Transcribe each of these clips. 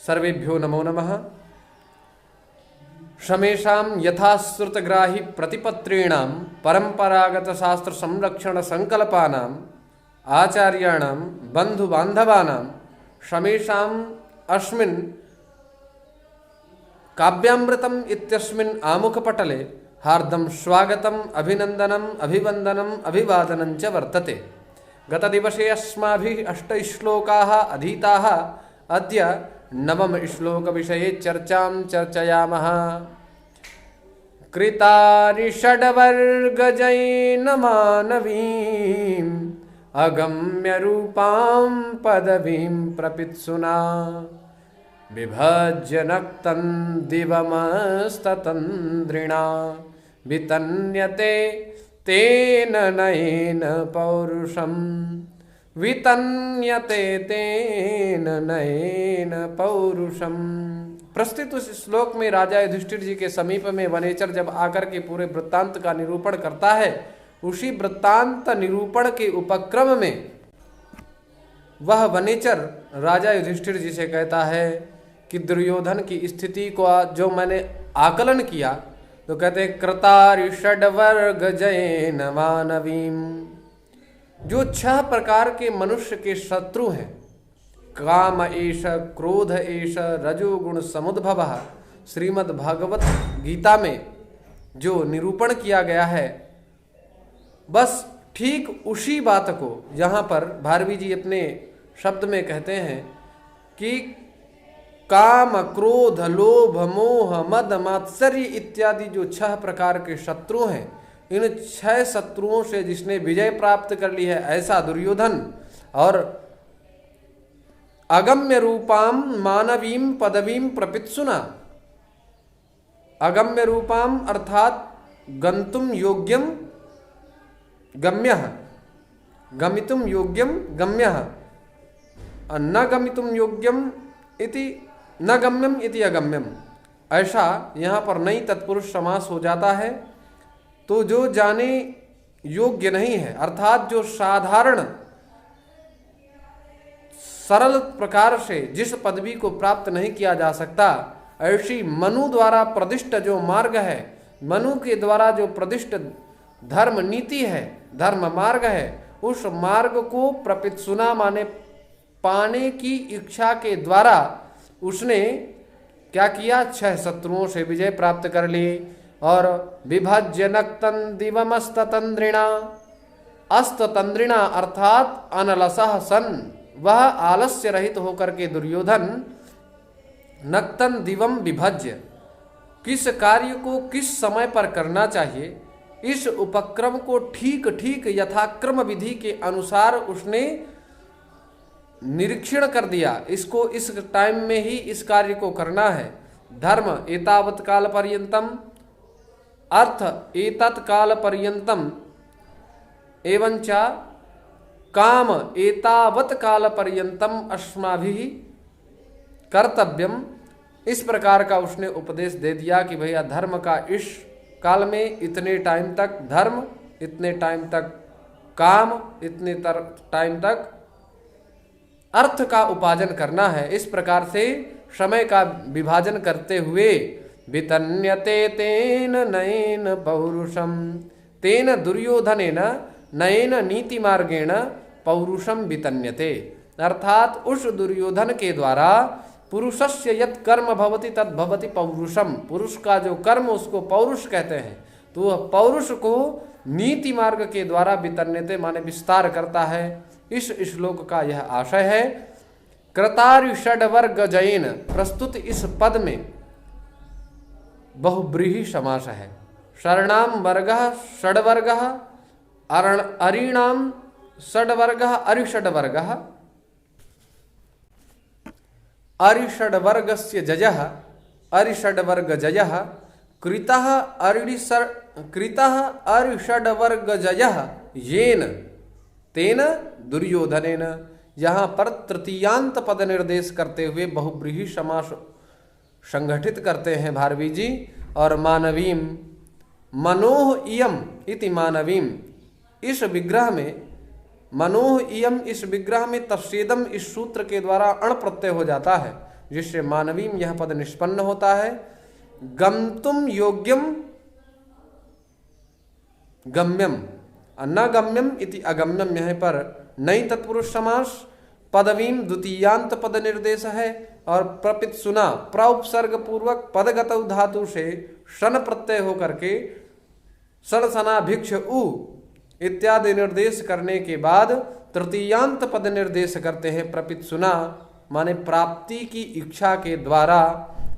सर्वेभ्यो नमो नमः। शमेषां यथाश्रुतग्राहि प्रतिपत्रीणां परंपरागत शास्त्र संरक्षण संकल्पानां आचार्याणां बंधुबांधवानां शमेषाम् अस्मिन् काव्यामृतम् इत्यस्मिन् आमुखपटले हार्दं स्वागतम् अभिनन्दनम् अभिवन्दनम् अभिवादनं च वर्तते। गतदिवसे अस्माभिः 8 श्लोकाः अधीताः। अद्य 9 श्लोकविषये चर्चां चर्चयामः। कृतानि षड्वर्गजैन मानवीम् अगम्यरूपां पदवीं प्रपित्सुना विभज्य नक्तं दिवमस्ततन्द्रिणा वितन्यते तेन नयेन पौरुषं वितन्यते तेन नयेन पौरुषम। प्रस्तुत उस श्लोक में राजा युधिष्ठिर जी के समीप में वनेचर जब आकर के पूरे वृत्तांत का निरूपण करता है, उसी वृत्तांत निरूपण के उपक्रम में वह वनेचर राजा युधिष्ठिर जी से कहता है कि दुर्योधन की स्थिति को जो मैंने आकलन किया तो कहते हैं कृतारि षड्वर्ग जैन मानवीम, जो 6 प्रकार के मनुष्य के शत्रु हैं। काम एष, क्रोध एष, रजोगुण समुद्भवः, श्रीमद् भागवत गीता में जो निरूपण किया गया है, बस ठीक उसी बात को यहाँ पर भारवी जी अपने शब्द में कहते हैं कि काम, क्रोध, लोभ, मोह, मद, मात्सर्य इत्यादि जो 6 प्रकार के शत्रु हैं, इन 6 शत्रुओं से जिसने विजय प्राप्त कर ली है ऐसा दुर्योधन, और अगम्य रूपाम मानवीम पदवीम प्रपित्सुना, अगम्य रूपाम अर्थात गंतुम योग्यम गम्यः, गमितुम योग्यम गम्यः, न गमितुम योग्यम इति न गम्यम इति अगम्यम, ऐसा यहाँ पर नई तत्पुरुष समास हो जाता है। तो जो जाने योग्य नहीं है, अर्थात जो साधारण सरल प्रकार से जिस पदवी को प्राप्त नहीं किया जा सकता, ऐसी मनु द्वारा प्रदिष्ट जो मार्ग है, मनु के द्वारा जो प्रदिष्ट धर्म नीति है, धर्म मार्ग है, उस मार्ग को प्रपित्सुना माने पाने की इच्छा के द्वारा उसने क्या किया, 6 शत्रुओं से विजय प्राप्त कर ली। और विभज्य नक्तं दिवमस्ततन्द्रिणा, अस्ततन्द्रिणा अर्थात अनलसः सन, वह आलस्य रहित होकर के दुर्योधन नक्तं दिवम विभज्य, किस कार्य को किस समय पर करना चाहिए, इस उपक्रम को ठीक ठीक यथाक्रम विधि के अनुसार उसने निरीक्षण कर दिया। इसको इस टाइम में ही इस कार्य को करना है। धर्म एतावत् काल पर्यंतम, अर्थ एतत् काल पर्यंतम, एवंच काम एतावत् काल पर्यंतम अस्माभिः कर्तव्यम। इस प्रकार का उसने उपदेश दे दिया कि भैया धर्म का इस काल में इतने टाइम तक धर्म, इतने टाइम तक काम, इतने टाइम तक अर्थ का उपार्जन करना है। इस प्रकार से समय का विभाजन करते हुए वितन्यते तेन नयेन पौरुषम, तेन दुर्योधनेन नयेन नीति मार्गेण पौरुषम वितन्यते, अर्थात उस दुर्योधन के द्वारा पुरुषस्य यत् कर्म भवति तद् भवति पौरुषम, पुरुष का जो कर्म उसको पौरुष कहते हैं। तो वह पौरुष को नीति मार्ग के द्वारा वितन्यते माने विस्तार करता है। इस श्लोक का यह आशय है। कृतारि षड्वर्ग जैन, प्रस्तुत इस पद में बहुब्रीहि समास है। शरणाम वर्गः षड्वर्गः, अरीणाम षड्वर्गः अरिषड्वर्गः, अरिषड्वर्गस्य जयः अरिषड्वर्गजयः, कृतः अरिषड्वर्गजयः येन तेन दुर्योधनेन। यहाँ पर तृतीयांत पद निर्देश करते हुए बहुब्रीहि समास संगठित करते हैं भारवी जी। और मानवीम, मनोह इयम इति मानवीम, इस विग्रह में मनोह इयम, इस विग्रह में तस्सेदम इस सूत्र के द्वारा अण प्रत्यय हो जाता है। जिससे मानवीम यह पद निष्पन्न होता है। गम्तुम योग्यम गम्यम, न गम्यम इति अगम्यम, यहाँ पर नई तत्पुरुष समास। पदवीम द्वितीयांत पद निर्देश है। और प्रपित सुना प्रउपसर्ग पूर्वक पदगत धातु से शन प्रत्यय होकर के षण सना भिक्ष उ इत्यादि निर्देश करने के बाद तृतीयांत पद निर्देश करते हैं। प्रपित सुना माने प्राप्ति की इच्छा के द्वारा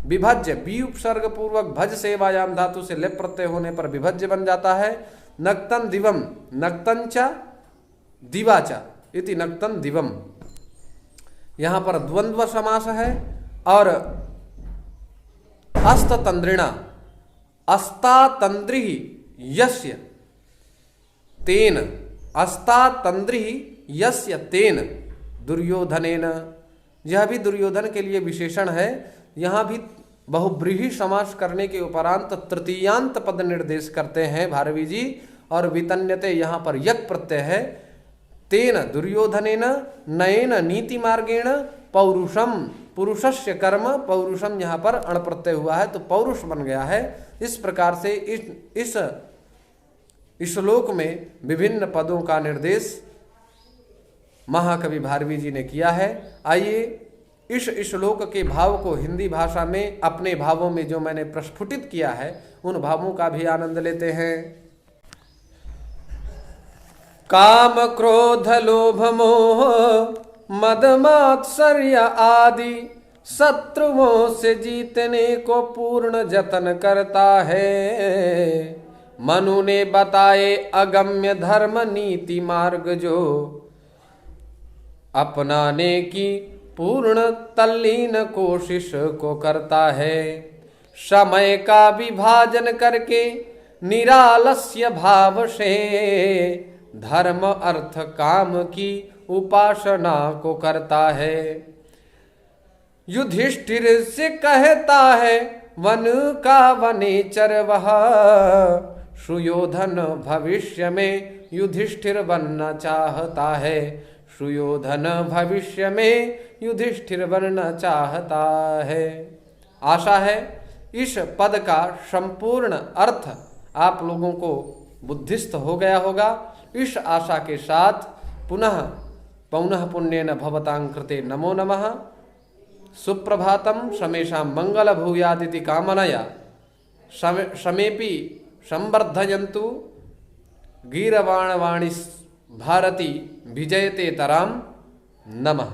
विभज्य, बी उपसर्ग पूर्वक भज सेवायाम धातु से लेप प्रत्यय होने पर विभज्य बन जाता है। नक्तन दिवम, नक्तंचा दिवाचा इति नक्तन दिवम, यहां पर द्वंद्व समास है। और अस्ततंद्रिणा, अस्तातंद्रि यस्य तेन, अस्तातंद्रि यस्य तेन दुर्योधनेन, यह भी दुर्योधन के लिए विशेषण है। यहां भी बहुब्रीहि समास करने के उपरांत तृतीयांत पद निर्देश करते हैं भारवी जी। और वितन्यते यहां पर यक प्रत्यय है। तेन दुर्योधनेन नयेन नीति मार्गेण पौरुषम, पुरुषस्य कर्म, पौरुषम यहाँ पर अण प्रत्यय हुआ है तो पौरुष बन गया है। इस प्रकार से इस श्लोक में विभिन्न पदों का निर्देश महाकवि भारवी जी ने किया है। आइए इस श्लोक के भाव को हिंदी भाषा में अपने भावों में जो मैंने प्रस्फुटित किया है उन भावों का भी आनंद लेते हैं। काम क्रोध लोभ मोह मद मात्सर्य आदि शत्रुओं से जीतने को पूर्ण जतन करता है। मनु ने बताए अगम्य धर्म नीति मार्ग जो अपनाने की पूर्ण तल्लीन कोशिश को करता है। समय का विभाजन करके निरालस्य भाव से धर्म अर्थ काम की उपासना को करता है। युधिष्ठिर से कहता है वन का वनेचर वह, सुयोधन भविष्य में युधिष्ठिर बनना चाहता है। सुयोधन भविष्य में युधिष्ठिर बनना चाहता है। आशा है इस पद का संपूर्ण अर्थ आप लोगों को बुद्धिस्थ हो गया होगा। इस आशा के साथ पुनः पौनः पुण्येन भवतां कृते नमो नमः। सुप्रभातम, समेषां मंगल भूयादिति कामनया समेपि संवर्धयन्तु। गीरवाणवाणी भारती विजयते तराम। नमः।